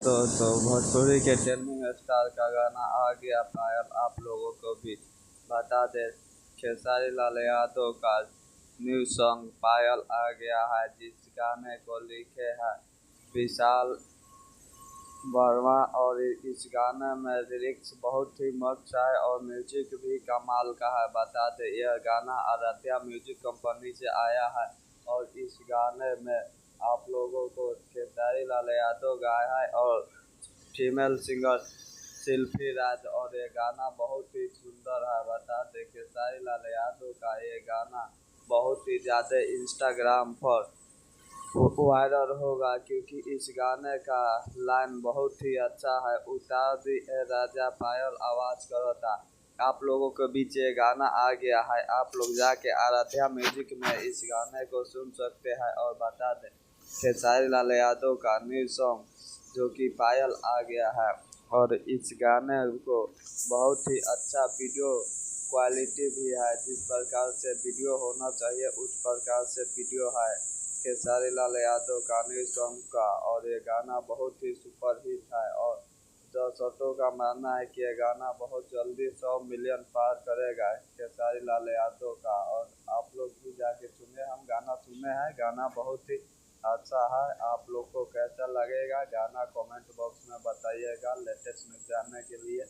तो भोजपुरी के trending star का गाना आ गया पायल आप लोगों को भी बता दे। खेसारी लाल यादव का न्यू सॉन्ग पायल आ गया है, जिस गाने को लिखे हैं विशाल वर्मा। और इस गाने में लिरिक्स बहुत ही मस्त है और म्यूजिक भी कमाल का है। बता दें यह गाना आराध्या म्यूजिक कंपनी से आया है और इस गाने में आप लोगों को खेसारी लाल यादव गाया है और फीमेल सिंगर शिल्पी राज। और ये गाना बहुत ही सुंदर है। बता दें खेसारी लाल यादव का ये गाना बहुत ही ज़्यादा इंस्टाग्राम पर वायरल होगा, क्योंकि इस गाने का लाइन बहुत ही अच्छा है। उतार दी ए राजा पायल आवाज़ करो था। आप लोगों के बीच ये गाना आ गया है, आप लोग जाके आराध्या म्यूजिक में इस गाने को सुन सकते हैं। और बता दें खेसारी लाल यादव का न्यू सॉन्ग जो कि पायल आ गया है और इस गाने को बहुत ही अच्छा वीडियो क्वालिटी भी है। जिस प्रकार से वीडियो होना चाहिए उस प्रकार से वीडियो है खेसारी लाल यादव का न्यू सॉन्ग का। और ये गाना बहुत ही सुपर हिट है और दर्शकों का मानना है कि ये गाना बहुत जल्दी 100 मिलियन पार करेगा खेसारी लाल यादव का। और आप लोग भी जाके सुने, हम गाना सुने हैं, गाना बहुत ही अच्छा है। आप लोग को कैसा लगेगा गाना कमेंट बॉक्स में बताइएगा। लेटेस्ट न्यूज़ जानने के लिए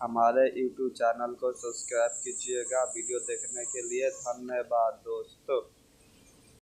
हमारे यूट्यूब चैनल को सब्सक्राइब कीजिएगा। वीडियो देखने के लिए धन्यवाद दोस्तों।